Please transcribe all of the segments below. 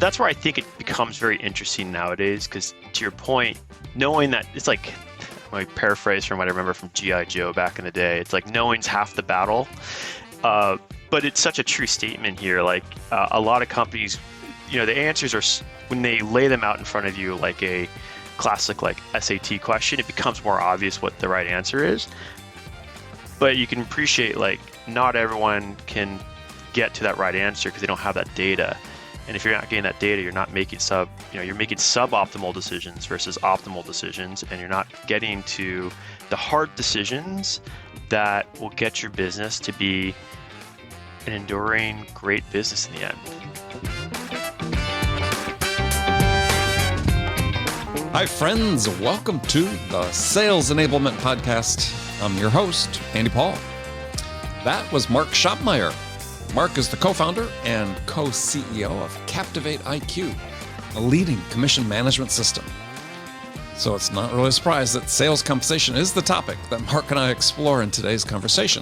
that's where I think it becomes very interesting nowadays, because to your point, knowing that it's like, I paraphrase from what I remember from G.I. Joe back in the day, it's like knowing's half the battle. But it's such a true statement here. Like a lot of companies, the answers are, when they lay them out in front of you like a classic like SAT question, it becomes more obvious what the right answer is. But you can appreciate like not everyone can get to that right answer because they don't have that data. And if you're not getting that data, you're not making you're making suboptimal decisions versus optimal decisions, and you're not getting to the hard decisions that will get your business to be an enduring, great business in the end. Hi, friends. Welcome to the Sales Enablement Podcast. I'm your host, Andy Paul. That was Mark Schopmeyer. Mark is the co-founder and co-CEO of CaptivateIQ, a leading commission management system. So it's not really a surprise that sales compensation is the topic that Mark and I explore in today's conversation.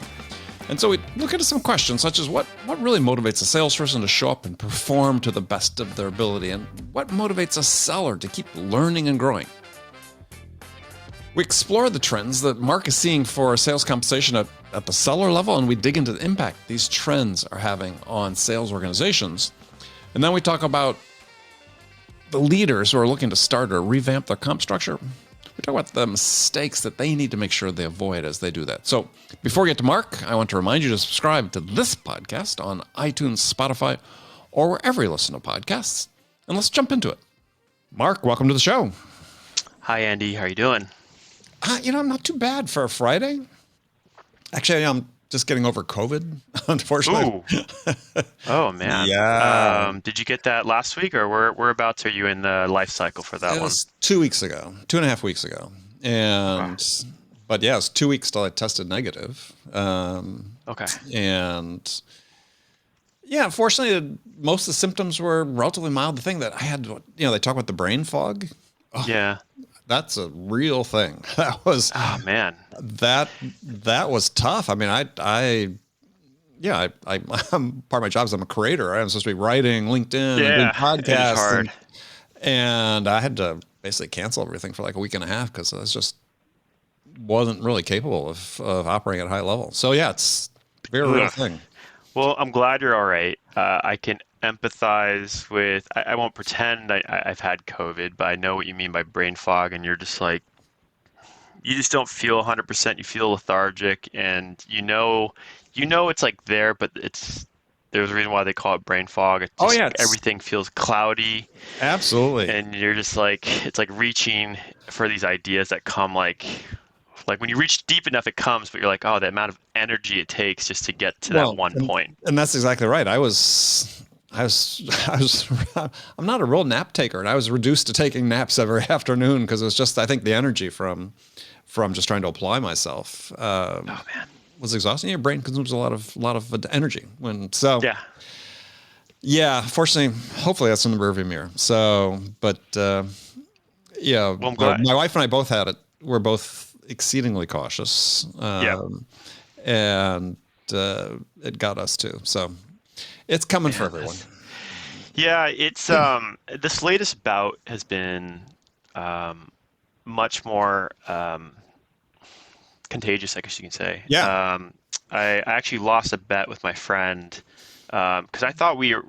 And so we look into some questions such as what really motivates a salesperson to show up and perform to the best of their ability, and what motivates a seller to keep learning and growing. We explore the trends that Mark is seeing for sales compensation at the seller level, and we dig into the impact these trends are having on sales organizations. And then we talk about the leaders who are looking to start or revamp their comp structure. We talk about the mistakes that they need to make sure they avoid as they do that. So before we get to Mark, I want to remind you to subscribe to this podcast on iTunes, Spotify, or wherever you listen to podcasts. And let's jump into it. Mark, welcome to the show. Hi, Andy. How are you doing? I'm not too bad for a Friday. Actually, I'm just getting over COVID, unfortunately. Ooh. Oh, man. Yeah. Did you get that last week, or whereabouts are you in the life cycle for that It one? was 2 weeks ago, 2.5 weeks ago. But yeah, it's 2 weeks till I tested negative. Okay. And yeah, fortunately, most of the symptoms were relatively mild. The thing that I had, they talk about the brain fog. Oh, Yeah. That's a real thing. That was, oh man, that was tough. I mean, I'm part of my job is I'm a creator. I'm supposed to be writing LinkedIn and doing podcasts, and I had to basically cancel everything for like a week and a half because I just wasn't really capable of operating at a high level. So yeah, it's a very real thing. Well, I'm glad you're all right. I can empathize with, I won't pretend I've had COVID, but I know what you mean by brain fog, and you're just like, you just don't feel 100%. You feel lethargic, and you know it's like there, but there's a reason why they call it brain fog. It's just, everything feels cloudy. Absolutely. And you're just like, it's like reaching for these ideas that come like when you reach deep enough, it comes, but you're like, oh, the amount of energy it takes just to get to that one point. And that's exactly right. I was I'm not a real nap taker, and I was reduced to taking naps every afternoon because it was just, I think the energy from just trying to apply myself was exhausting. Your brain consumes a lot of energy fortunately, hopefully that's in the rearview mirror. So, but well, I'm glad. My wife and I both had it. We're both exceedingly cautious, and it got us too. So it's coming for everyone. Yeah, it's this latest bout has been much more contagious, I guess you can say. Yeah. I actually lost a bet with my friend because I thought we were,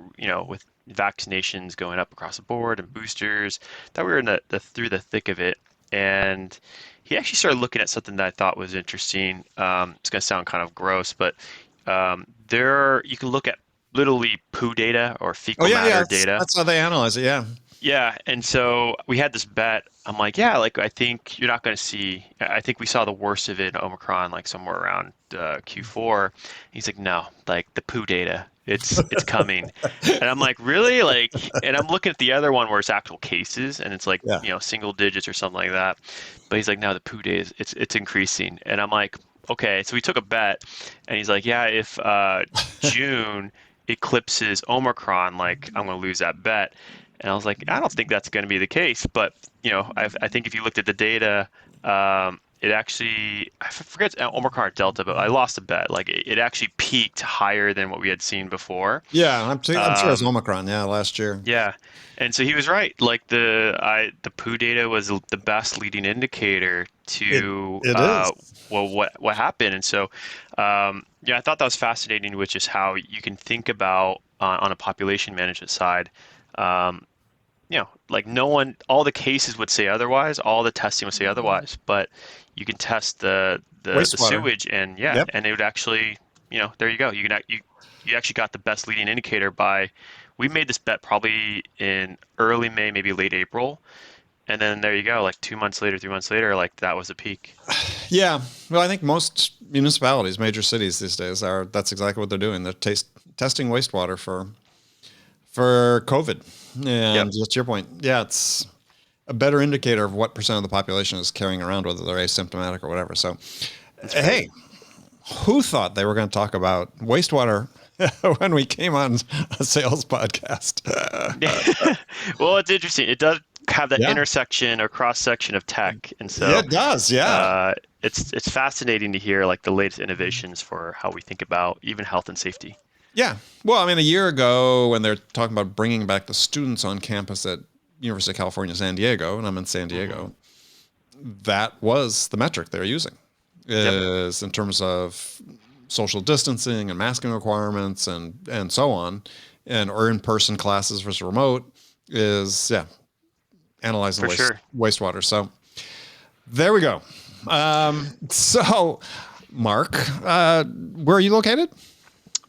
with vaccinations going up across the board and boosters, that we were in through the thick of it. And he actually started looking at something that I thought was interesting. It's going to sound kind of gross, but you can look at literally poo data or fecal matter data. That's how they analyze it. Yeah. Yeah. And so we had this bet. I'm like, I think you're not going to see, I think we saw the worst of it in Omicron, like somewhere around Q4. He's like, no, like the poo data, it's coming. And I'm like, really? Like, and I'm looking at the other one where it's actual cases and it's like, single digits or something like that. But he's like, no, the poo data, it's increasing. And I'm like, okay. So we took a bet and he's like, yeah, if June eclipses Omicron, like I'm going to lose that bet. And I was like, I don't think that's going to be the case. But, I think if you looked at the data, it actually, I forget it's Omicron or Delta, but I lost a bet. Like it actually peaked higher than what we had seen before. Yeah, I'm sure it's Um, Omicron. Yeah, last year. yeah, and so he was right. Like the poo data was the best leading indicator It to it is. well what happened. And so yeah, I thought that was fascinating, which is how you can think about on a population management side. Um, like no one, all the cases would say otherwise, all the testing would say otherwise, but you can test the Wastewater. sewage and yeah, Yep. and it would actually, there you go. You actually got the best leading indicator by, we made this bet probably in early May, maybe late April, and then there you go, like 2 months later, 3 months later, like that was the peak. Yeah. Well, I think most municipalities, major cities these days that's exactly what they're doing. They're testing wastewater for COVID. Yep, And just to your point, yeah, it's a better indicator of what percent of the population is carrying around, whether they're asymptomatic or whatever. So, that's right. hey, who thought they were going to talk about wastewater when we came on a sales podcast? Well, it's interesting. It does have that Yeah, intersection or cross section of tech, and so it does. Yeah. it's fascinating to hear like the latest innovations for how we think about even health and safety. Yeah. Well, I mean, a year ago when they're talking about bringing back the students on campus at University of California, San Diego, and I'm in San Hmm. Diego, that was the metric they're using Yep, is in terms of social distancing and masking requirements and so on, and or in-person classes versus remote is analyzing for sure. wastewater. So there we go. So Mark, where are you located?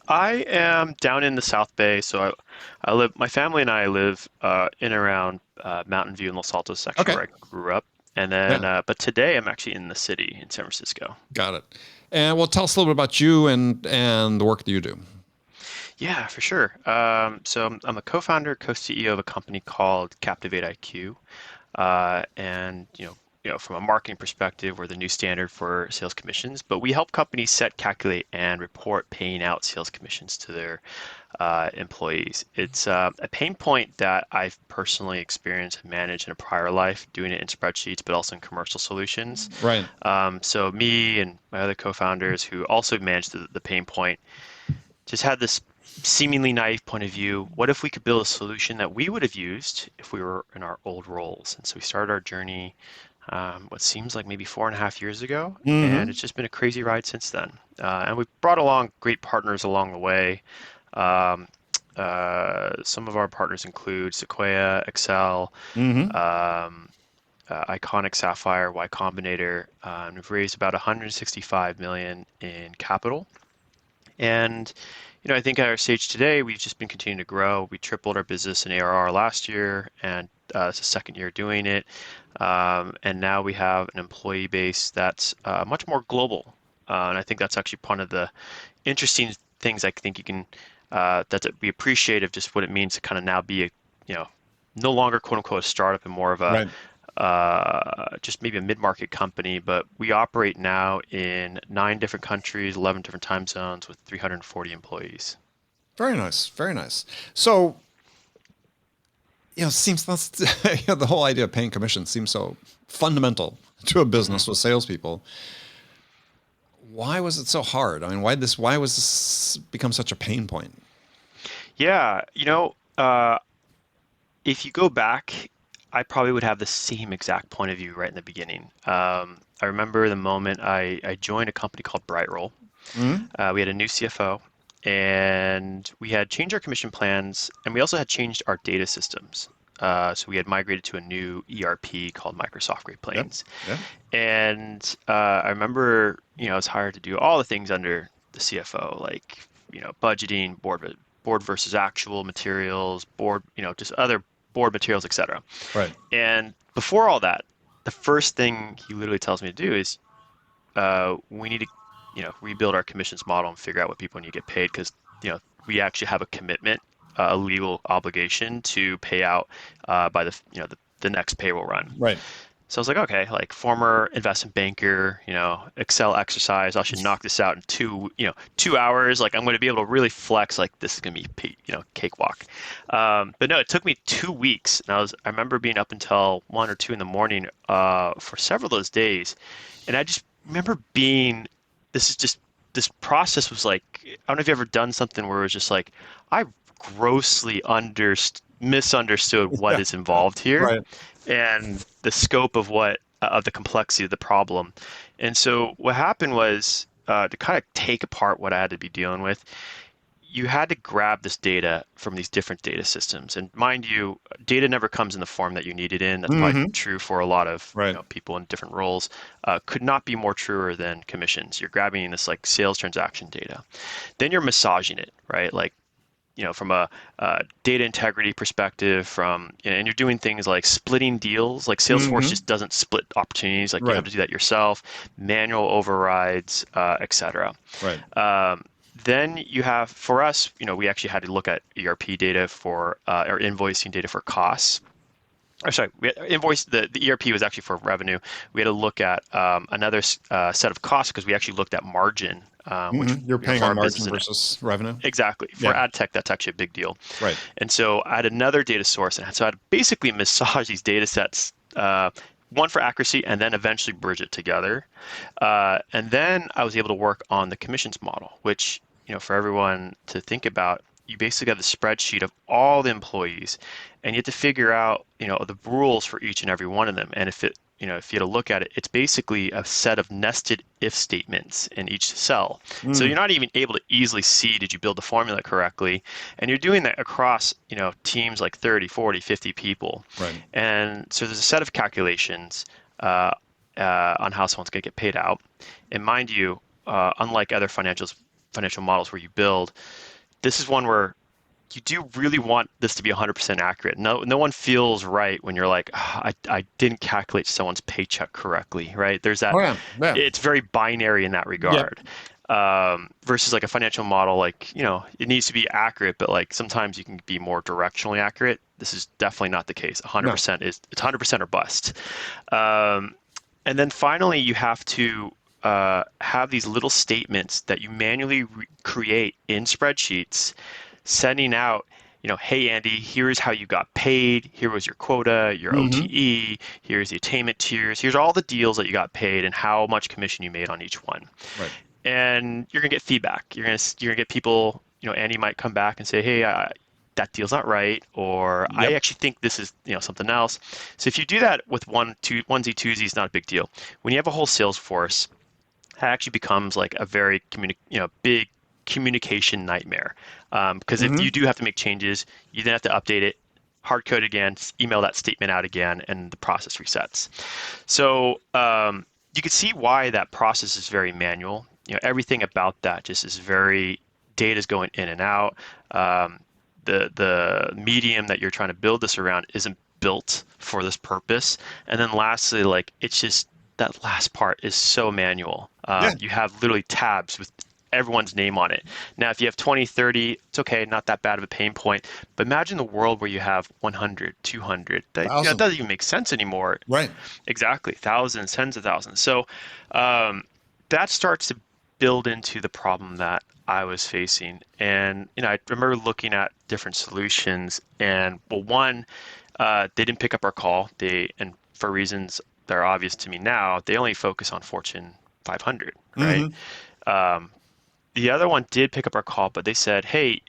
I am down in the South Bay, so I live. My family and I live in around Mountain View and Los Altos section Okay. where I grew up, and Yeah, then but today I'm actually in the city in San Francisco. got it. And well, tell us a little bit about you and the work that you do. Yeah, for sure. So I'm a co-founder, co-CEO of a company called CaptivateIQ. And from a marketing perspective, we're the new standard for sales commissions, but we help companies set, calculate, and report paying out sales commissions to their employees. It's a pain point that I've personally experienced and managed in a prior life, doing it in spreadsheets, but also in commercial solutions. Right. So me and my other co-founders who also managed the pain point just had this seemingly naive point of view. What if we could build a solution that we would have used if we were in our old roles? And so we started our journey, what seems like maybe 4.5 years ago, and Mm-hmm. it's just been a crazy ride since then. And we've brought along great partners along the way. Um, some of our partners include Sequoia, Excel, Mm-hmm. um, Iconic Sapphire, Y Combinator. We've raised about 165 million in capital. And I think at our stage today, we've just been continuing to grow. We tripled our business in ARR last year, and it's the second year doing it. And now we have an employee base that's much more global. And I think that's actually one of the interesting things I think you can that we appreciate of just what it means to kind of now be a, you know, no longer quote unquote a startup and more of a Right. just maybe a mid-market company, but we operate now in 9 different countries, 11 different time zones with 340 employees. Very nice. Very nice. So, seems that's the whole idea of paying commission seems so fundamental to a Hmm. business with salespeople. Why was it so hard? I mean, why was this become such a pain point? Yeah, if you go back, I probably would have the same exact point of view right in the beginning. I remember the moment I joined a company called Brightroll. Mm-hmm. We had a new CFO, and we had changed our commission plans, and we also had changed our data systems. So we had migrated to a new ERP called Microsoft Great Yep. Plains. Yep. And I remember, I was hired to do all the things under the CFO, like, budgeting, board versus actual materials, board, just other board materials, etc. Right. And before all that, the first thing he literally tells me to do is we need to, rebuild our commissions model and figure out what people need to get paid because, we actually have a commitment, a legal obligation to pay out by the next payroll run. Right. So I was like, okay, like former investment banker, Excel exercise, I should knock this out in 2 hours. Like I'm going to be able to really flex. Like this is going to be, cakewalk. But no, it took me 2 weeks, and I remember being up until 1 or 2 in the morning for several of those days, and I just remember being. This process was like, I don't know if you've ever done something where it was just like, I grossly misunderstood what Yeah. is involved here Right. and the scope of what of the complexity of the problem. And so what happened was to kind of take apart what I had to be dealing with, you had to grab this data from these different data systems. And mind you, data never comes in the form that you need it in. That's probably Hmm. true for a lot of Right. people in different roles. Could not be more truer than commissions. You're grabbing this like sales transaction data. Then you're massaging it, right? Like from a data integrity perspective, and you're doing things like splitting deals. Like Salesforce Hmm. just doesn't split opportunities. Like you have Right. to do that yourself, manual overrides, etc. Right. Then you have, for us, we actually had to look at ERP data for or invoicing data for costs. Or sorry, the ERP was actually for revenue. We had to look at another set of costs because we actually looked at margin, which You're paying for on our business. margin versus revenue. Exactly. For Yeah. ad tech, that's actually a big deal. Right. And so I had another data source, and so I had to basically massage these data sets, one for accuracy, and then eventually bridge it together. And then I was able to work on the commissions model, which, for everyone to think about, you basically have the spreadsheet of all the employees, and you have to figure out, the rules for each and every one of them. And if you had to look at it, it's basically a set of nested if statements in each cell. So you're not even able to easily see, did you build the formula correctly? And you're doing that across, teams like 30, 40, 50 people. Right. And so there's a set of calculations on how someone's going to get paid out. And mind you, unlike other financial models where you build, this is one where you do really want this to be 100% accurate. No one feels right when you're like, I didn't calculate someone's paycheck correctly, right? There's that. Oh yeah. Yeah. It's very binary in that regard. Versus like a financial model, like, it needs to be accurate, but like sometimes you can be more directionally accurate. This is definitely not the case. 100% it's 100% or bust. And then finally, you have to have these little statements that you manually create in spreadsheets, sending out, hey, Andy, here's how you got paid. Here was your quota, your OTE. Here's the attainment tiers. Here's all the deals that you got paid and how much commission you made on each one. Right. And you're gonna get feedback. You're gonna get people. Andy might come back and say, hey, that deal's not right, or I actually think this is something else. So if you do that with onesie twosies, not a big deal. When you have a whole sales force, it actually becomes like a very big communication nightmare. Because if you do have to make changes, you then have to update it, hard code again, email that statement out again, and the process resets. So you can see why that process is very manual. Everything about that just is very, data's going in and out. The medium that you're trying to build this around isn't built for this purpose. And then lastly, like, it's just that last part is so manual. You have literally tabs with everyone's name on it. Now, if you have 20, 30, it's okay, not that bad of a pain point. But imagine the world where you have 100, 200. That doesn't even make sense anymore. Right. Exactly. Thousands, tens of thousands. So that starts to build into the problem that I was facing. And, I remember looking at different solutions, and one, they didn't pick up our call. And for reasons that are obvious to me now, they only focus on Fortune 500, right? The other one did pick up our call, but they said, hey,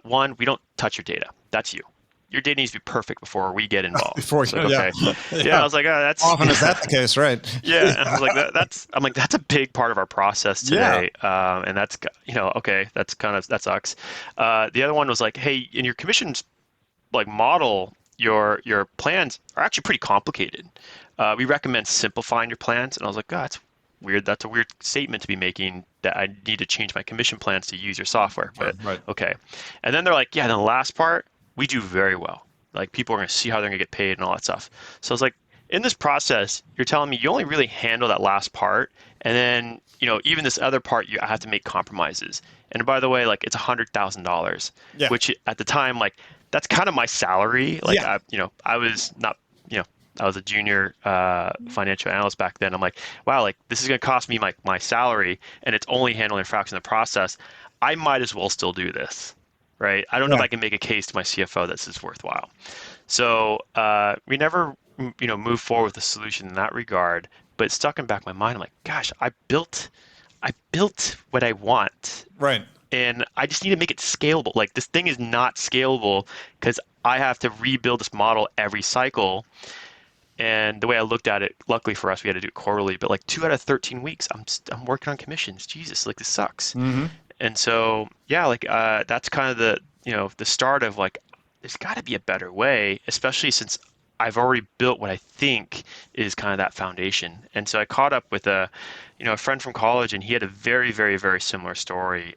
one, we don't touch your data. That's you. Your data needs to be perfect before we get involved. Before you, okay. Yeah, I was like, that's often is that the case, right? Yeah, and I was like, that's a big part of our process today, and that's okay, that sucks. The other one was like, hey, in your commissions like model, your plans are actually pretty complicated. We recommend simplifying your plans, and I was like, oh, that's weird. That's a weird statement to be making, that I need to change my commission plans to use your software. But right. Okay. And then they're like, yeah, then the last part, we do very well. Like, people are going to see how they're going to get paid and all that stuff. So I was like, in this process, you're telling me you only really handle that last part. And then, even this other part, I have to make compromises. And by the way, like, it's $100,000, which at the time, like, that's kind of my salary. Like, I was not, I was a junior financial analyst back then. I'm like, wow, like this is going to cost me my salary, and it's only handling a fraction of the process. I might as well still do this, right? I don't know if Yeah. I can make a case to my CFO that this is worthwhile. So we never, moved forward with a solution in that regard. But it stuck in the back of my mind. I'm like, gosh, I built what I want, Right. and I just need to make it scalable. Like this thing is not scalable because I have to rebuild this model every cycle. And the way I looked at it, luckily for us, we had to do it quarterly. But like 2 out of 13 weeks, I'm working on commissions. Jesus, like this sucks. Mm-hmm. And so yeah, like that's kind of the start of like there's got to be a better way, especially since I've already built what I think is kind of that foundation. And so I caught up with a friend from college, and he had a very, very, very similar story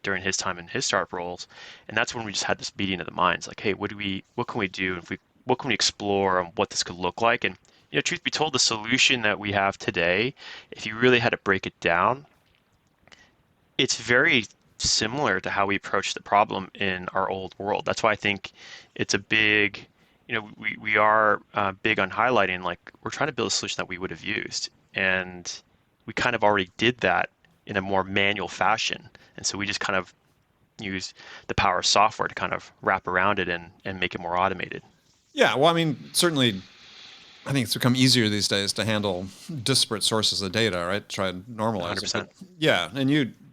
during his time in his startup roles. And that's when we just had this meeting of the minds, like, hey, what can we do? What can we explore on what this could look like? And truth be told, the solution that we have today, if you really had to break it down, it's very similar to how we approached the problem in our old world. That's why I think it's a big, we are big on highlighting, like, we're trying to build a solution that we would have used. And we kind of already did that in a more manual fashion. And so we just kind of use the power of software to kind of wrap around it and make it more automated. Yeah. Well, I mean, certainly, I think it's become easier these days to handle disparate sources of data, right? Try and normalize it. 100%. Yeah,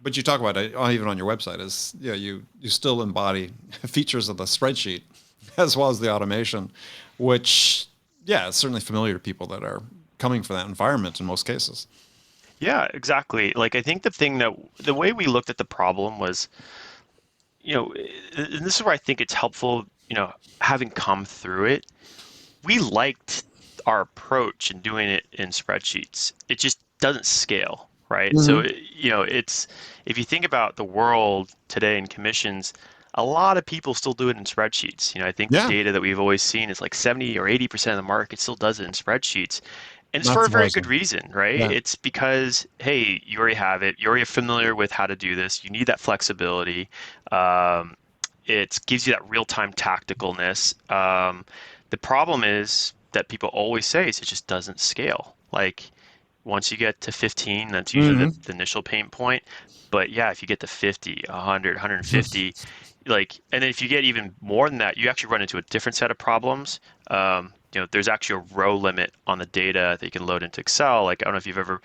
but you talk about it even on your website is you still embody features of the spreadsheet as well as the automation, which is certainly familiar to people that are coming from that environment in most cases. Yeah, exactly. Like I think the way we looked at the problem was, and this is where I think it's helpful, having come through it, we liked our approach in doing it in spreadsheets. It just doesn't scale, right? So, Mm-hmm. it's if you think about the world today in commissions, a lot of people still do it in spreadsheets. I think the Yeah, data that we've always seen is like 70 or 80% of the market still does it in spreadsheets. And it's not for a very good surprising. reason, right? Yeah, It's because, hey, you already have it. You're already familiar with how to do this. You need that flexibility. Um, it gives you that real-time tacticalness. The problem is that people always say is it just doesn't scale. Like once you get to 15, that's usually hmm the initial pain point. But yeah, if you get to 50, 100, 150, like, and then if you get even more than that, you actually run into a different set of problems. There's actually a row limit on the data that you can load into Excel. Like, I don't know if you've ever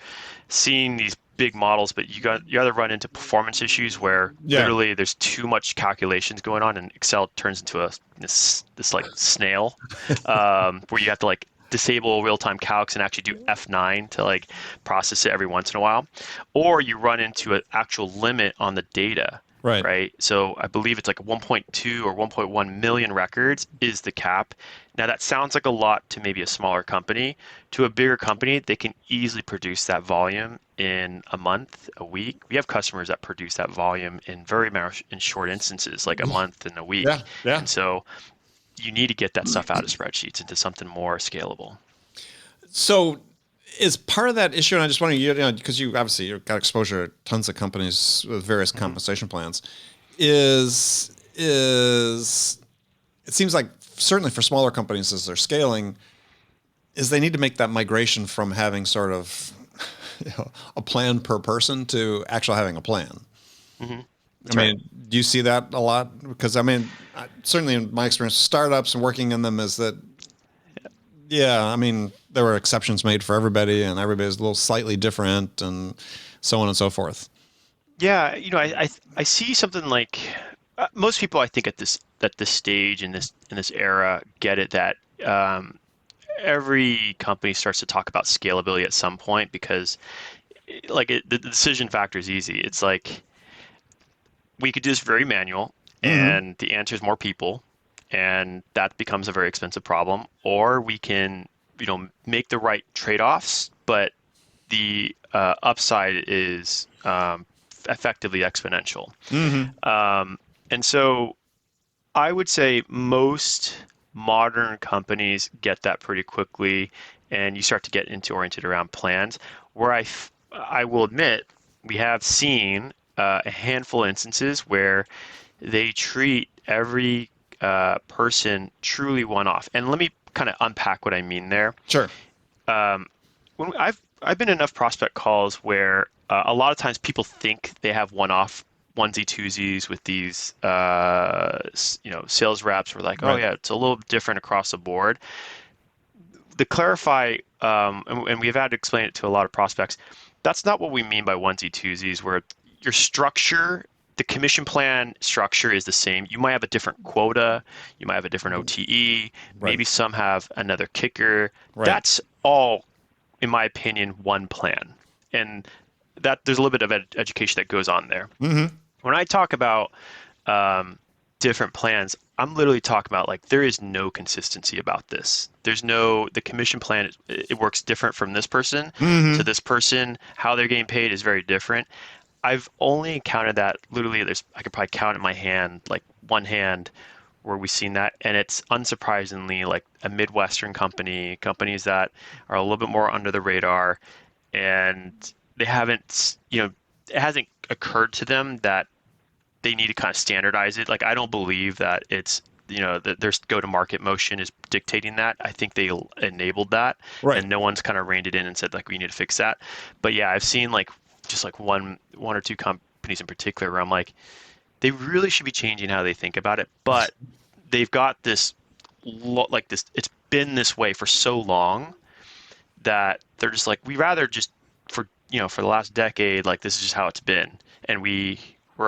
seen these big models, but you either run into performance issues where yeah, literally there's too much calculations going on, and Excel turns into this like snail, where you have to like disable real-time calcs and actually do F9 to like process it every once in a while, or you run into an actual limit on the data, right. right? So I believe it's like 1.2 or 1.1 million records is the cap. Now that sounds like a lot to maybe a smaller company. To a bigger company, they can easily produce that volume in a month, a week. We have customers that produce that volume in short instances, like a month and a Yeah, week. yeah. And so you need to get that stuff out of spreadsheets into something more scalable. So is part of that issue, and I just want to, because you obviously you've got exposure to tons of companies with various Hmm. compensation plans, is it seems like certainly for smaller companies as they're scaling, is they need to make that migration from having sort of a plan per person to actually having a plan. Hmm. I That's right. mean, do you see that a lot? Because I mean, certainly in my experience, startups and working in them is that, yeah, I mean, there were exceptions made for everybody and everybody's a little slightly different and so on and so forth. Yeah, I see something like most people I think at this stage in this era get it that every company starts to talk about scalability at some point because the decision factor is easy. It's like we could do this very manual, Mm-hmm. and the answer is more people, and that becomes a very expensive problem. Or we can, make the right trade-offs, but the upside is effectively exponential. Mm-hmm. And so I would say most modern companies get that pretty quickly, and you start to get into oriented around plans. Where I will admit, we have seen a handful of instances where they treat every person truly one off. And let me kind of unpack what I mean there. Sure. When I've been in enough prospect calls where a lot of times people think they have one-off onesie twosies with these sales reps were like, oh Right. yeah, it's a little different across the board. To clarify, and we've had to explain it to a lot of prospects, that's not what we mean by onesie twosies, where your structure, the commission plan structure is the same. You might have a different quota, you might have a different OTE, Right. maybe some have another kicker. Right. That's all, in my opinion, one plan. And that there's a little bit of education that goes on there. Mm-hmm. When I talk about different plans, I'm literally talking about like there is no consistency about this. The commission plan, it works different from this person to Mm-hmm. this person. How they're getting paid is very different. I've only encountered that literally I could probably count in my hand, like one hand, where we've seen that. And it's unsurprisingly like a Midwestern companies that are a little bit more under the radar, and they haven't, it hasn't occurred to them that they need to kind of standardize it. Like I don't believe that it's that their go-to-market motion is dictating that. I think they enabled that, Right. and no one's kind of reined it in and said like we need to fix that. But yeah, I've seen like just like one or two companies in particular where I'm like, they really should be changing how they think about it. But they've got this like this. It's been this way for so long that they're just like we rather just for the last decade, like this is just how it's been, and we're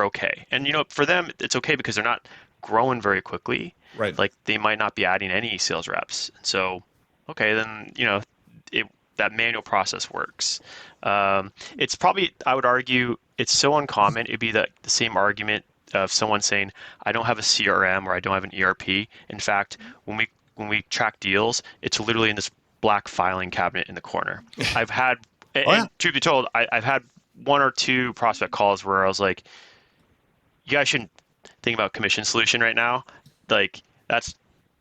okay. And for them, it's okay because they're not growing very quickly. Right. Like they might not be adding any sales reps. So, okay, then that manual process works. It's probably, I would argue, it's so uncommon. It'd be the same argument of someone saying, I don't have a CRM or I don't have an ERP. In fact, when we track deals, it's literally in this black filing cabinet in the corner. I've had, and, Oh, yeah. and truth be told, I've had one or two prospect calls where I was like, you guys shouldn't think about commission solution right now. Like that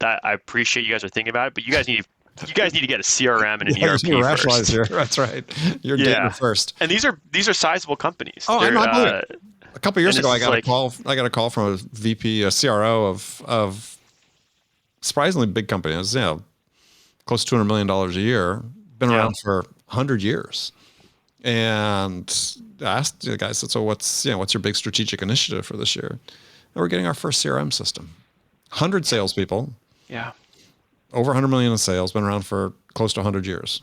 I appreciate you guys are thinking about it, but you guys need to get a CRM and an Yeah, ERP you rationalize first. here. That's right. You're getting it first. And these are sizable companies. Oh, I know. I believe it. A couple years and ago, I it's got a like- call. I got a call from a VP, a CRO of surprisingly big company. It was, close to $200 million a year. Been around for 100 years. And I asked the guy, said, so what's your big strategic initiative for this year? And we're getting our first CRM system. 100 salespeople, Yeah. over 100 million in sales, been around for close to 100 years.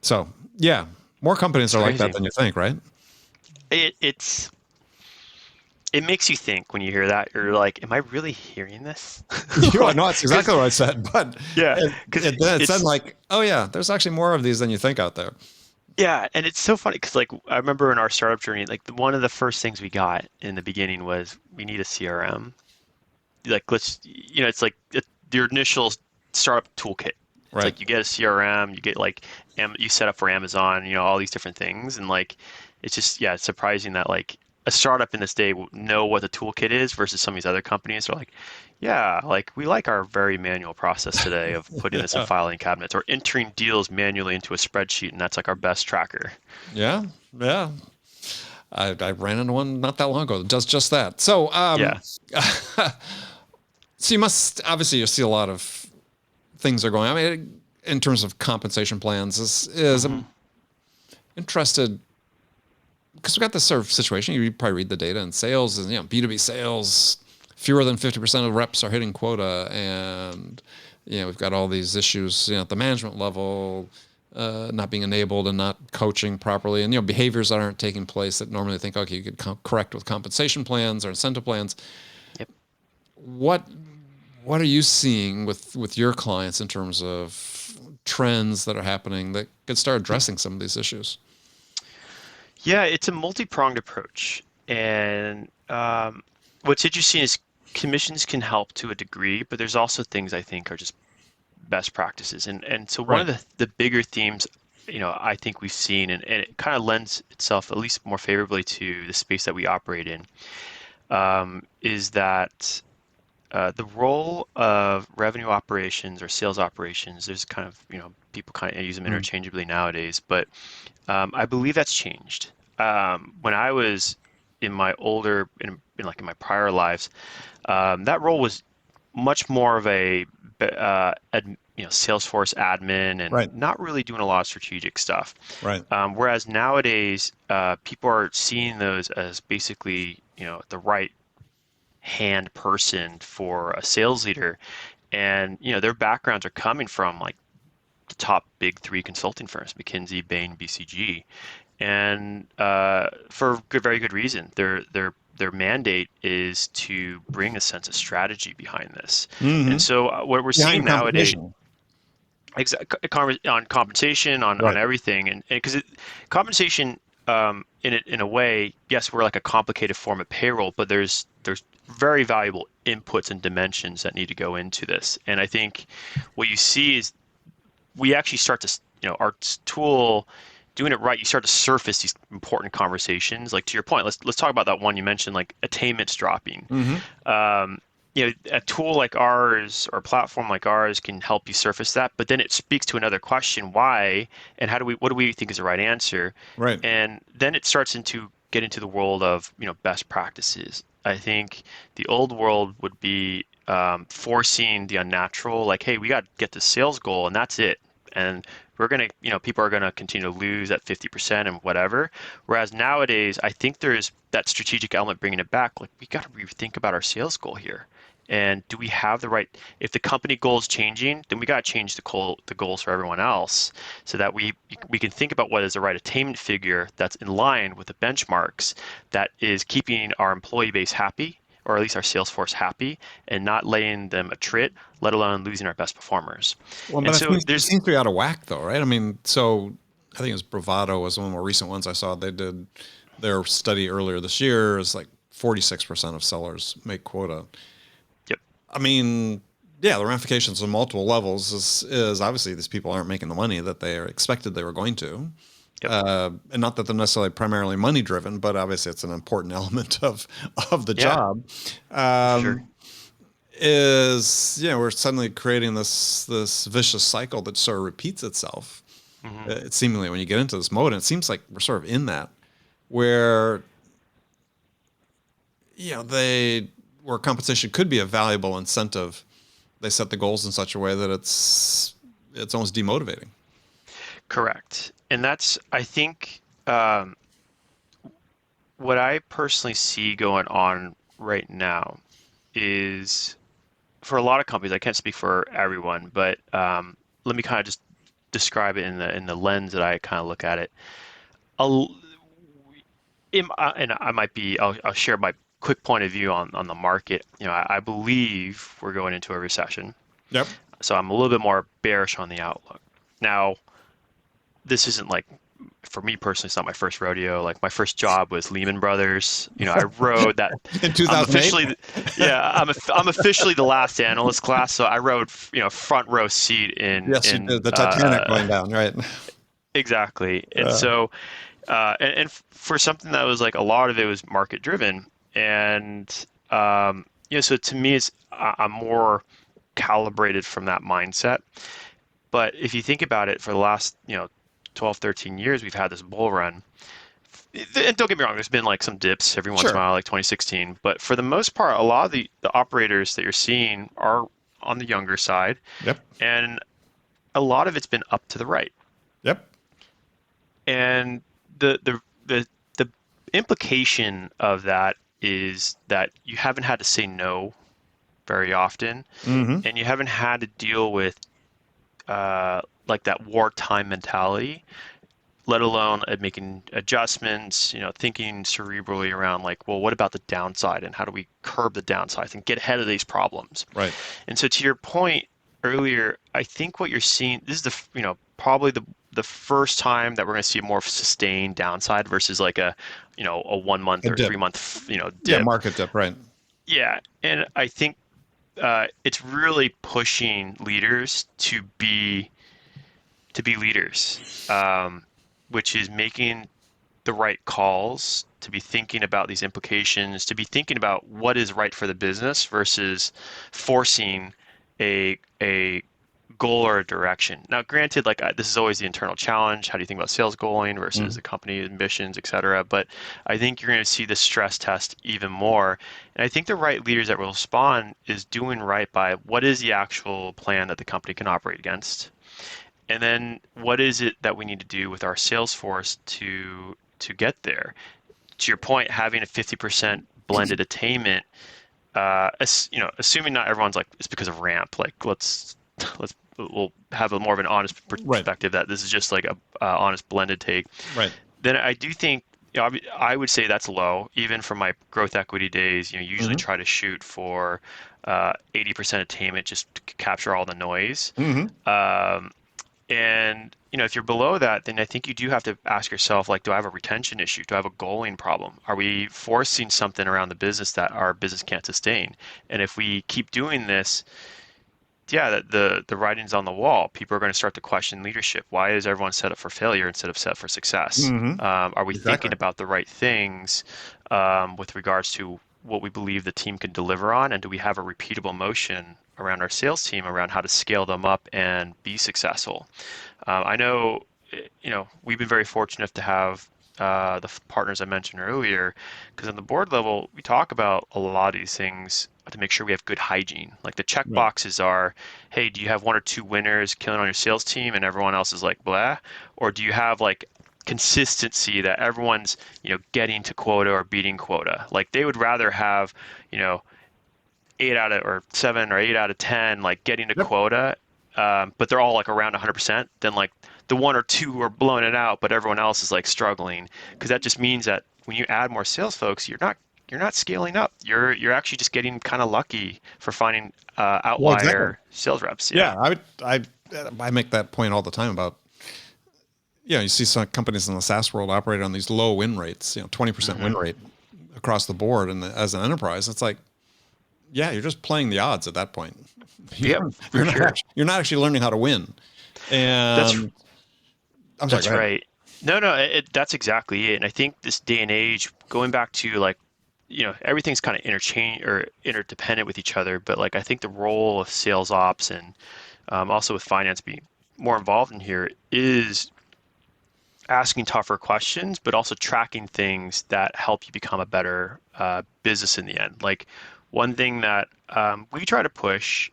So yeah, more companies are like that Crazy. than you think, right? It makes you think when you hear that. You're like, am I really hearing this? No, that's exactly what I said. But Yeah, it, 'cause it, then it it's- said like, oh yeah, there's actually more of these than you think out there. Yeah, and it's so funny because like I remember in our startup journey, like one of the first things we got in the beginning was we need a CRM. Like it's like your initial startup toolkit. It's Right. like you get a CRM, you get like you set up for Amazon, all these different things, and like it's just it's surprising that like a startup in this day will know what the toolkit is versus some of these other companies are like, yeah, like we like our very manual process today of putting this in filing cabinets or entering deals manually into a spreadsheet, and that's like our best tracker. Yeah. Yeah. I ran into one not that long ago that does just that. So, Yeah. so you see a lot of things are going. I mean, in terms of compensation plans, I'm interested because we got this sort of situation. You probably read the data in sales, and B2B sales, fewer than 50% of reps are hitting quota, and we've got all these issues at the management level, not being enabled and not coaching properly, and behaviors that aren't taking place that normally think, okay, you could correct with compensation plans or incentive plans. Yep. What are you seeing with your clients in terms of trends that are happening that could start addressing some of these issues? Yeah, it's a multi-pronged approach. And what's interesting is commissions can help to a degree, but there's also things I think are just best practices. And so one of the bigger themes, I think we've seen, and it kind of lends itself at least more favorably to the space that we operate in, is that the role of revenue operations or sales operations, there's kind of, people kind of use them interchangeably nowadays, but I believe that's changed. When I was in my older, in my prior lives, that role was much more of a Salesforce admin and Right. not really doing a lot of strategic stuff. Right. Whereas nowadays, people are seeing those as basically, the right hand person for a sales leader, and their backgrounds are coming from like the top big three consulting firms, McKinsey, Bain, BCG, and for very good reason. Their mandate is to bring a sense of strategy behind this. And Mm-hmm. so what we're seeing Behind nowadays, competition. on compensation, on Right. everything, and because compensation, in a way, yes, we're like a complicated form of payroll, but there's very valuable inputs and dimensions that need to go into this. And I think what you see is we actually start to, our tool doing it right, you start to surface these important conversations. Like to your point, let's talk about that one you mentioned, like attainments dropping. Mm-hmm. Um, a tool like ours or a platform like ours can help you surface that, but then it speaks to another question: why and what do we think is the right answer? Right. And then it starts into get into the world of best practices. I think the old world would be forcing the unnatural, like, hey, we got to get the sales goal and that's it. And we're going to, people are going to continue to lose at 50% and whatever. Whereas nowadays, I think there's that strategic element bringing it back. Like, we got to rethink about our sales goal here. And do we have the right, if the company goal is changing, then we got to change the goals for everyone else so that we can think about what is the right attainment figure that's in line with the benchmarks that is keeping our employee base happy, or at least our sales force happy, and not letting them attrit, let alone losing our best performers. Well, And but so it there's, seems to be out of whack, though, right? I mean, so I think it was Bravado was one of the more recent ones I saw. They did their study earlier this year. Is like 46% of sellers make quota. yep, I mean, yeah, the ramifications on multiple levels is obviously these people aren't making the money that they expected they were going to. yep, And not that they're necessarily primarily money driven, but obviously it's an important element of the yeah, job. for sure. Is we're suddenly creating this vicious cycle that sort of repeats itself. Hmm. Seemingly when you get into this mode, and it seems like we're sort of in that where they where compensation could be a valuable incentive. They set the goals in such a way that it's almost demotivating. Correct. And that's, I think, what I personally see going on right now is for a lot of companies, I can't speak for everyone, but let me kind of just describe it in the lens that I kind of look at it. I'll, and I might be, I'll share my quick point of view on the market. I believe we're going into a recession, Yep. so I'm a little bit more bearish on the outlook. Now, this isn't like, for me personally, it's not my first rodeo. Like my first job was Lehman Brothers. I rode that. In I'm 2008. officially, yeah, I'm officially the last analyst class. So I rode, front row seat in Yes, you did the Titanic going down, right? exactly. And so, and for something that was like a lot of it was market driven, and so to me, I'm more calibrated from that mindset. But if you think about it, for the last 12, 13 years, we've had this bull run. And don't get me wrong, there's been like some dips every once in a Sure. while, like 2016. But for the most part, a lot of the operators that you're seeing are on the younger side, Yep. and a lot of it's been up to the right. Yep. And the implication of that is that you haven't had to say no very often, Mm-hmm. and you haven't had to deal with like that wartime mentality, let alone making adjustments, thinking cerebrally around like, well, what about the downside and how do we curb the downsides and get ahead of these problems? Right. And so to your point earlier, I think what you're seeing, this is probably the first time that we're going to see a more sustained downside versus like a 1 month A or dip. 3 month, Yeah, dip. market dip. Right. Yeah. And I think it's really pushing leaders to be leaders, which is making the right calls, to be thinking about these implications, to be thinking about what is right for the business versus forcing a goal or a direction. Now, granted, like this is always the internal challenge. How do you think about sales goaling versus the company ambitions, et cetera? But I think you're going to see the stress test even more. And I think the right leaders that will respond is doing right by what is the actual plan that the company can operate against, and then what is it that we need to do with our sales force to get there. To your point, having a 50% blended attainment, assuming not everyone's like it's because of ramp. Like we'll have a more of an honest Right. perspective that this is just like a honest blended take. Right. Then I do think I would say that's low, even from my growth equity days. Usually try to shoot for 80% attainment just to capture all the noise. Um, and if you're below that, then I think you do have to ask yourself, like, do I have a retention issue? Do I have a goaling problem? Are we forcing something around the business that our business can't sustain? And if we keep doing this, yeah, the writing's on the wall. People are going to start to question leadership. Why is everyone set up for failure instead of set up for success? Are we Exactly. thinking about the right things with regards to what we believe the team can deliver on? And do we have a repeatable motion around our sales team around how to scale them up and be successful? I know, we've been very fortunate to have partners I mentioned earlier, because on the board level, we talk about a lot of these things to make sure we have good hygiene. Like the check Right. boxes are, hey, do you have one or two winners killing on your sales team and everyone else is like blah? Or do you have like consistency that everyone's, getting to quota or beating quota? Like they would rather have, 7 or 8 out of 10, like getting to Yep. quota, but they're all like around 100%, then like the one or two who are blowing it out, but everyone else is like struggling. Because that just means that when you add more sales folks, you're not scaling up. You're actually just getting kind of lucky for finding Well, exactly. outlier sales reps. Yeah. Yeah, I make that point all the time about, you see some companies in the SaaS world operate on these low win rates, 20% win rate across the board. And as an enterprise, it's like, yeah, you're just playing the odds at that point. Yep, for sure. You're not actually learning how to win. That's And I'm sorry, that's go ahead. right. No, that's exactly it. And I think this day and age, going back to like, everything's kind of interchange or interdependent with each other. But like, I think the role of sales ops and also with finance being more involved in here is asking tougher questions, but also tracking things that help you become a better business in the end. Like one thing that we try to push,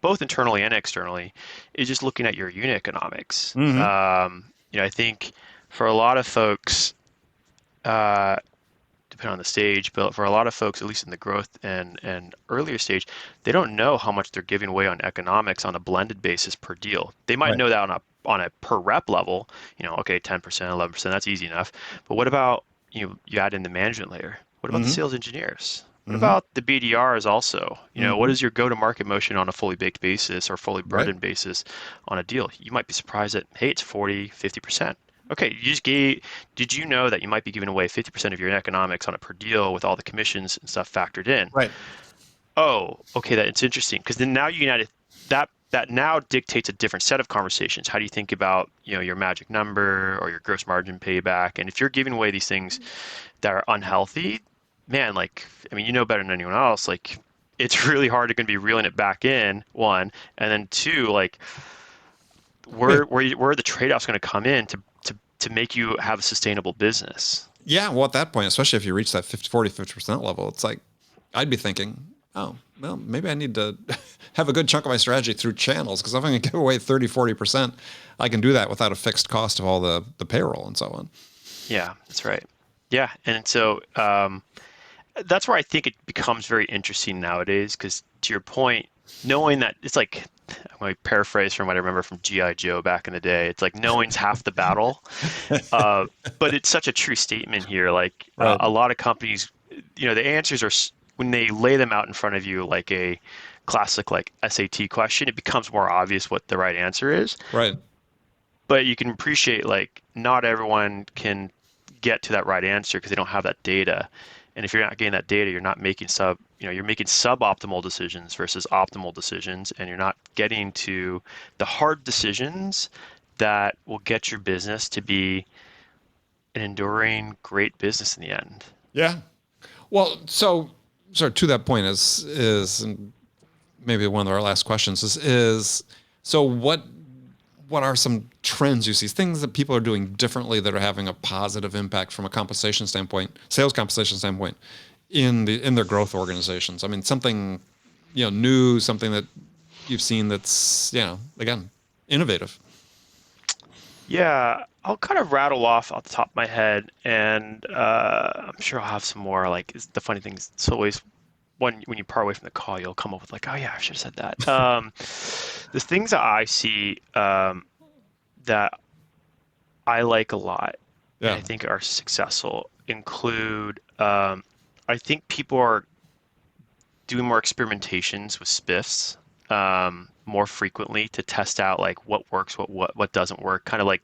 both internally and externally, is just looking at your unit economics. Mm-hmm. I think for a lot of folks, depending on the stage, but for a lot of folks, at least in the growth and earlier stage, they don't know how much they're giving away on economics on a blended basis per deal. They might Right. know that on a per rep level, okay, 10%, 11%, that's easy enough. But what about you add in the management layer? What about the Mm-hmm. sales engineers? What Mm-hmm. about the BDRs also? What Mm-hmm. is your go-to-market motion on a fully baked basis or fully Right. burdened basis on a deal? You might be surprised that, hey, it's 40, 50%. Okay, did you know that you might be giving away 50% of your economics on a per deal with all the commissions and stuff factored in? Right. Oh, okay, it's interesting because then now you can add that now dictates a different set of conversations. How do you think about, your magic number or your gross margin payback? And if you're giving away these things that are unhealthy, man, like, I mean, better than anyone else, like, it's really hard to be reeling it back in, one, and then two, like, Yeah. where are the trade-offs going to come in to make you have a sustainable business? Yeah. Well, at that point, especially if you reach that 50% level, it's like, I'd be thinking, oh, well, maybe I need to have a good chunk of my strategy through channels. Because if I'm going to give away 30-40%, I can do that without a fixed cost of all the payroll and so on. Yeah, that's right. Yeah, and so that's where I think it becomes very interesting nowadays. Because to your point, knowing that it's like, I'm going to paraphrase from what I remember from GI Joe back in the day. It's like knowing's half the battle. Uh, but it's such a true statement here. Like Right. a lot of companies, the answers are when they lay them out in front of you, like a classic like SAT question, it becomes more obvious what the right answer is. Right. But you can appreciate like not everyone can get to that right answer because they don't have that data. And if you're not getting that data, you're not making you're making suboptimal decisions versus optimal decisions, and you're not getting to the hard decisions that will get your business to be an enduring great business in the end. Yeah. Well, so to that point is maybe one of our last questions is So what are some trends you see, things that people are doing differently that are having a positive impact from a compensation standpoint, sales compensation standpoint, in their growth organizations? I mean, something, new, something that you've seen that's, again, innovative. Yeah, I'll kind of rattle off the top of my head, and I'm sure I'll have some more. Like, the funny thing is, it's always when you part away from the call, you'll come up with like, oh yeah, I should have said that. The things that I see that I like a lot, and Yeah. I think are successful, include I think people are doing more experimentations with Spiffs more frequently to test out like what works, what doesn't work. Kind of like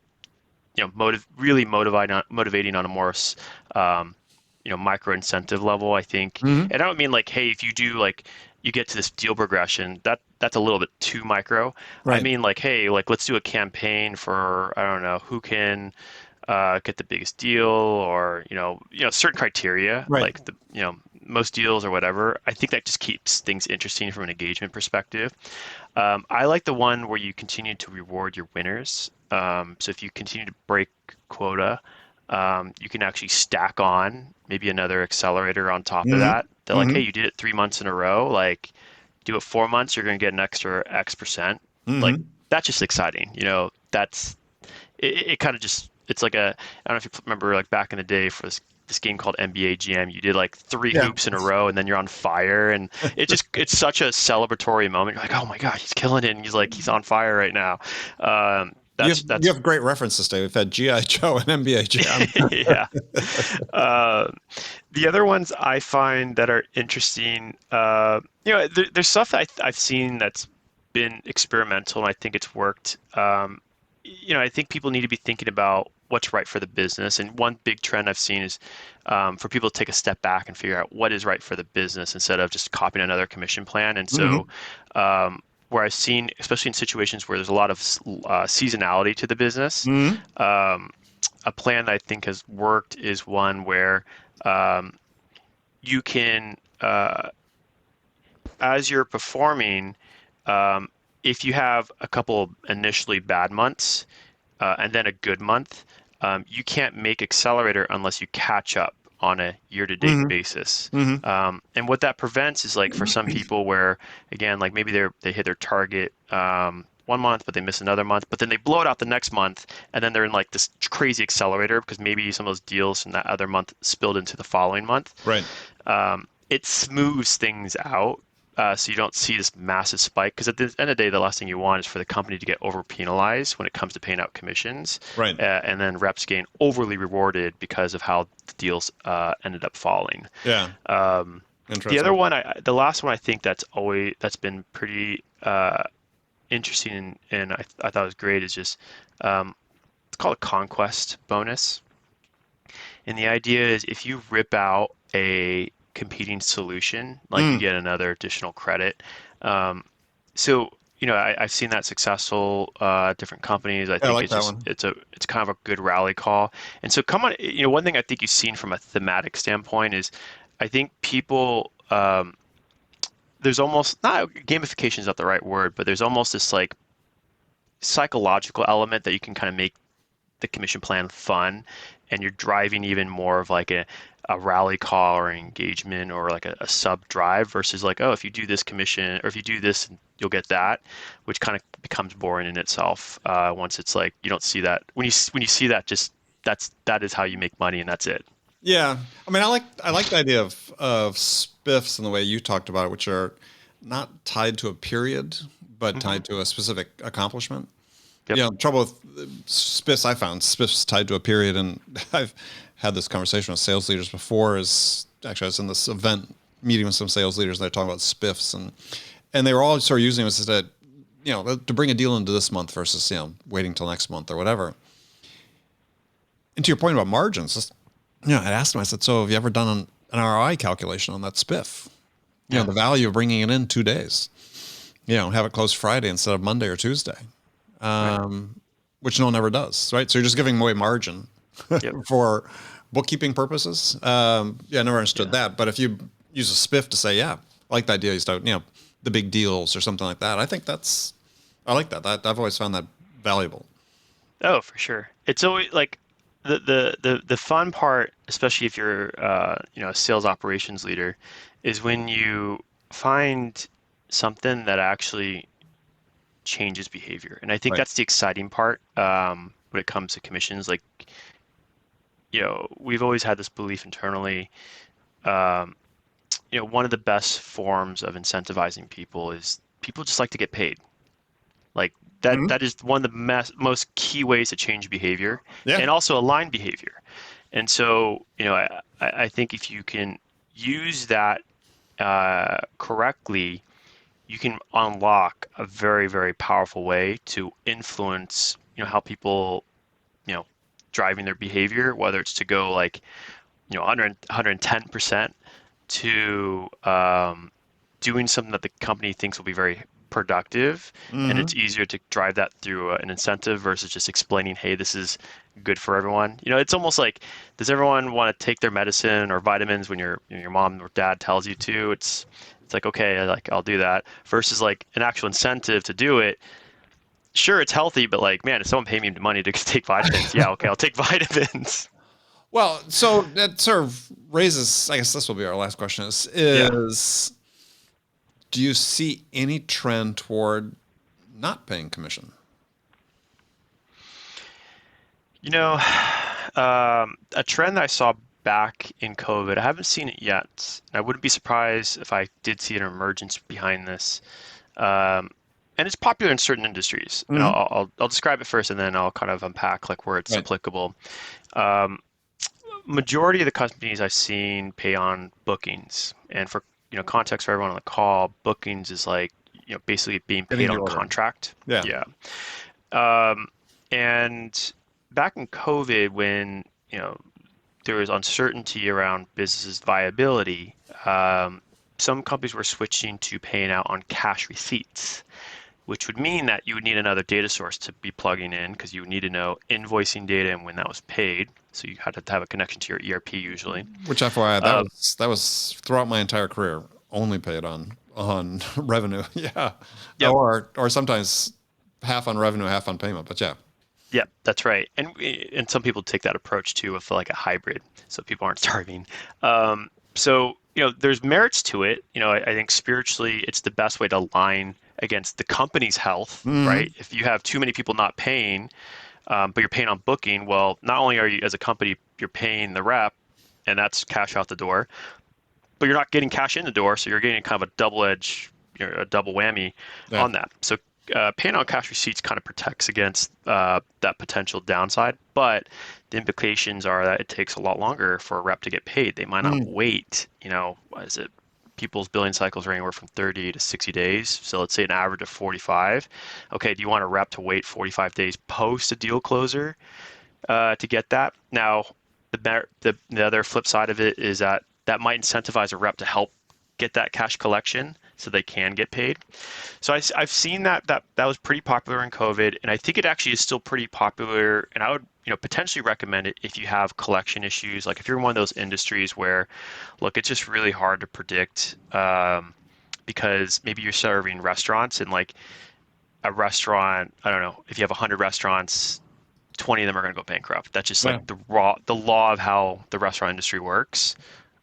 motivating on a more micro incentive level, I think. Mm-hmm. And I don't mean like, hey, if you do like you get to this deal progression, that's a little bit too micro. I Right. mean like, hey, like let's do a campaign for I don't know who can get the biggest deal, or certain criteria Right. like the most deals or whatever. I think that just keeps things interesting from an engagement perspective. I like the one where you continue to reward your winners. So if you continue to break quota, you can actually stack on maybe another accelerator on top of Mm-hmm. that. They're like, hey, Mm-hmm. you did it 3 months in a row. Like, do it 4 months, you're going to get an extra X%. Like, Mm-hmm. that's just exciting. That's it kind of just it's like I don't know if you remember like back in the day for this game called NBA GM, you did like three Yeah. hoops in a row and then you're on fire, and it's such a celebratory moment. You're like, oh my God, he's killing it, and he's on fire right now. You That's have great references today. We've had G.I. Joe and NBA Jam. yeah. Uh, the other ones I find that are interesting, there's stuff I've seen that's been experimental, and I think it's worked. I think people need to be thinking about what's right for the business. And one big trend I've seen is for people to take a step back and figure out what is right for the business instead of just copying another commission plan. And so, Mm-hmm. where I've seen, especially in situations where there's a lot of seasonality to the business, Mm-hmm. um, a plan that I think has worked is one where you can, as you're performing, um, if you have a couple initially bad months and then a good month, you can't make accelerator unless you catch up on a year-to-date Mm-hmm. basis. Mm-hmm. And what that prevents is like for some people where, again, like maybe they hit their target 1 month, but they miss another month, but then they blow it out the next month, and then they're in like this crazy accelerator because maybe some of those deals from that other month spilled into the following month. Right. It smooths things out. So you don't see this massive spike, because at the end of the day, the last thing you want is for the company to get over penalized when it comes to paying out commissions, Right. and then reps gain overly rewarded because of how the deals ended up falling. Yeah. The other Interesting. one, the last one, I think that's been pretty interesting, and I thought was great is just it's called a conquest bonus. And the idea is if you rip out a competing solution, like you Mm. get another additional credit. Um, so, I've seen that successful different companies. I Yeah, I think like it's that just one. it's kind of a good rally call. And so come on, one thing I think you've seen from a thematic standpoint is I think people there's almost not gamification is not the right word, but there's almost this like psychological element that you can kind of make the commission plan fun, and you're driving even more of like a rally call or engagement or like a sub drive versus like, oh, if you do this commission or if you do this, you'll get that, which kind of becomes boring in itself once it's like you don't see that when you see that, just that is how you make money, and that's it. Yeah. I mean, I like the idea of spiffs and the way you talked about it, which are not tied to a period, but Hmm. tied to a specific accomplishment. Yep. Trouble with spiffs, I found spiffs tied to a period, and I've had this conversation with sales leaders before. Is actually I was in this event meeting with some sales leaders, and they're talking about spiffs, and they were all sort of using this as that, to bring a deal into this month versus waiting till next month or whatever. And to your point about margins, I asked them. I said, "So have you ever done an ROI calculation on that spiff? Yeah. The value of bringing it in 2 days. Have it close Friday instead of Monday or Tuesday." Right. Which no one ever does, right? So you're just giving away margin Yep. for bookkeeping purposes. I never understood Yeah. that. But if you use a spiff to say, yeah, I like the idea, you start, the big deals or something like that, I think that's I like that. I've always found that valuable. Oh, for sure. It's always like the fun part, especially if you're a sales operations leader, is when you find something that actually changes behavior. And I think Right. that's the exciting part when it comes to commissions. Like, we've always had this belief internally. Um, one of the best forms of incentivizing people is people just like to get paid. Like that Hmm. that is one of the most key ways to change behavior Yeah. and also align behavior. And so, I think if you can use that correctly, you can unlock a very, very powerful way to influence, how people, you know, driving their behavior, whether it's to go like, 110% to doing something that the company thinks will be very productive, and Hmm. it's easier to drive that through an incentive versus just explaining, hey, this is good for everyone. It's almost like, does everyone want to take their medicine or vitamins when your mom or dad tells you to? It's like, okay, I'll do that versus like an actual incentive to do it. Sure, it's healthy, but like, man, if someone paid me money to take vitamins, yeah, okay, I'll take vitamins. Well, so that sort of raises, I guess this will be our last question Yeah. is do you see any trend toward not paying commission? You know, a trend that I saw back in COVID, I haven't seen it yet. I wouldn't be surprised if I did see an emergence behind this. Um, and it's popular in certain industries. And Hmm. I'll describe it first, and then I'll kind of unpack like where it's Right. applicable. Um, Majority of the companies I've seen pay on bookings, and for context for everyone on the call, bookings is like basically being Getting paid the on order. contract. Yeah. Yeah. Um, and back in COVID, when there was uncertainty around businesses' viability, some companies were switching to paying out on cash receipts, which would mean that you would need another data source to be plugging in because you would need to know invoicing data and when that was paid. So you had to have a connection to your ERP usually. Which FYI, that Uh, was throughout my entire career, only paid on revenue. Yeah. yep, Or sometimes half on revenue, half on payment. But yeah. yep, that's right. And some people take that approach too with like a hybrid, so people aren't starving. So there's merits to it. I think spiritually, it's the best way to align against the company's health, Hmm. right? If you have too many people not paying, but you're paying on booking, well, not only are you as a company, you're paying the rep, and that's cash out the door, but you're not getting cash in the door, so you're getting kind of a double edge, a double whammy Yeah. on that. So paying on cash receipts kind of protects against that potential downside, but the implications are that it takes a lot longer for a rep to get paid. They might not Mm. wait, what is it? People's billing cycles are anywhere from 30 to 60 days. So let's say an average of 45. Okay, do you want a rep to wait 45 days post a deal closer to get that? Now, the other flip side of it is that that might incentivize a rep to help get that cash collection so they can get paid. So I've seen that was pretty popular in COVID, and I think it actually is still pretty popular. And I would potentially recommend it if you have collection issues, like if you're in one of those industries where, look, it's just really hard to predict because maybe you're serving restaurants and like a restaurant, I don't know, if you have 100 restaurants, 20 of them are going to go bankrupt. That's just like Yeah. the law of how the restaurant industry works.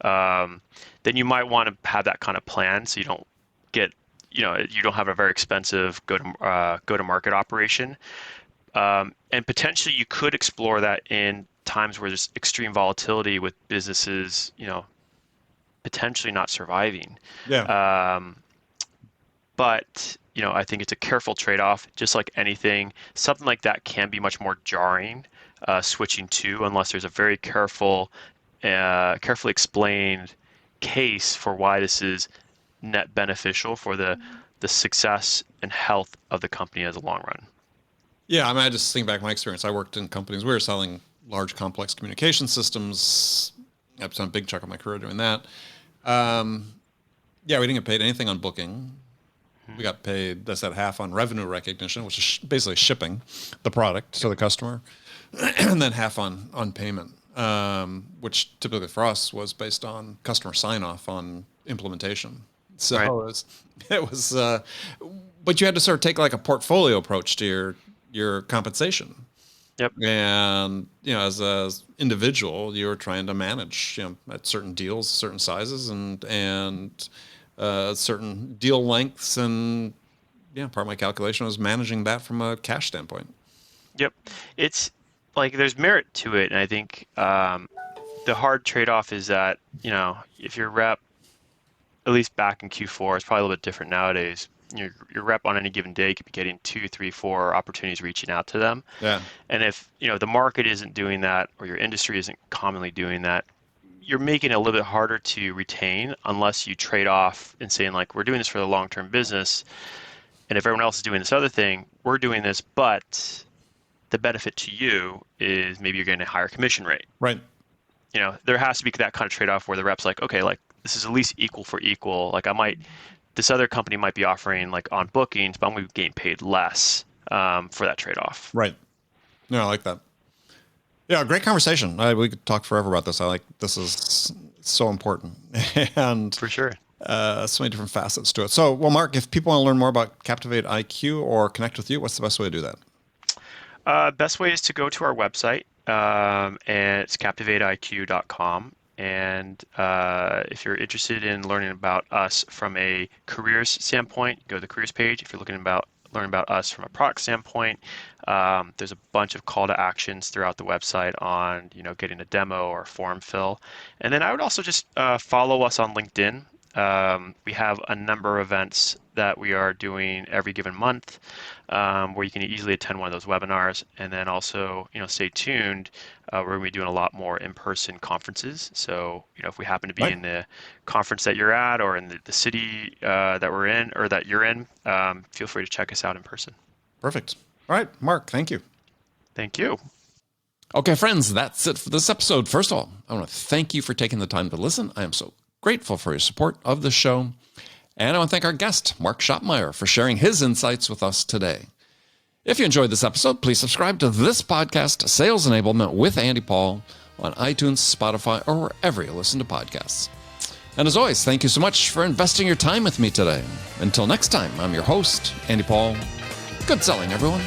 Um, then you might want to have that kind of plan so you don't get, you don't have a very expensive go to market operation. And potentially you could explore that in times where there's extreme volatility with businesses, potentially not surviving. Yeah. Um, but I think it's a careful trade-off, just like anything. Something like that can be much more jarring, switching to, unless there's a very carefully explained case for why this is net beneficial for the success and health of the company as a long run. Yeah. I mean, I just think back my experience. I worked in companies. We were selling large, complex communication systems. I've spent a big chunk of my career doing that. Um, yeah, we didn't get paid anything on booking. We got paid, that's that half on revenue recognition, which is basically shipping the product to Yep. the customer, and then half on payment, which typically for us was based on customer sign off on implementation. So Right. it was but you had to sort of take like a portfolio approach to your compensation. Yep. And, as an individual, you were trying to manage, at certain deals, certain sizes and certain deal lengths. And part of my calculation was managing that from a cash standpoint. Yep. It's like there's merit to it, and I think the hard trade-off is that, if your rep, at least back in Q4, it's probably a little bit different nowadays. Your rep on any given day could be getting 2, 3, 4 opportunities reaching out to them. Yeah. And if, the market isn't doing that or your industry isn't commonly doing that, you're making it a little bit harder to retain unless you trade off and saying like, we're doing this for the long-term business. And if everyone else is doing this other thing, we're doing this, but the benefit to you is maybe you're getting a higher commission rate. Right. There has to be that kind of trade-off where the rep's like, okay, like this is at least equal for equal. Like this other company might be offering like on bookings, but I'm going to be getting paid less for that trade-off. Right. No, I like that. Yeah, great conversation. We could talk forever about this. This is so important. And For sure. So many different facets to it. So, well, Mark, if people want to learn more about Captivate IQ or connect with you, what's the best way to do that? Best way is to go to our website, and it's CaptivateIQ.com. And if you're interested in learning about us from a careers standpoint, go to the careers page. If you're looking learn about us from a product standpoint, there's a bunch of call to actions throughout the website on getting a demo or a form fill. And then I would also just follow us on LinkedIn. We have a number of events that we are doing every given month, where you can easily attend one of those webinars. And then also, stay tuned. We're going to be doing a lot more in-person conferences. So, if we happen to be in the conference that you're at or in the city that we're in or that you're in, feel free to check us out in person. Perfect. All right, Mark, thank you. Thank you. Okay, friends, that's it for this episode. First of all, I want to thank you for taking the time to listen. I am so grateful for your support of the show. And I want to thank our guest, Mark Schopmeyer, for sharing his insights with us today. If you enjoyed this episode, please subscribe to this podcast, Sales Enablement with Andy Paul, on iTunes, Spotify, or wherever you listen to podcasts. And as always, thank you so much for investing your time with me today. Until next time, I'm your host, Andy Paul. Good selling, everyone.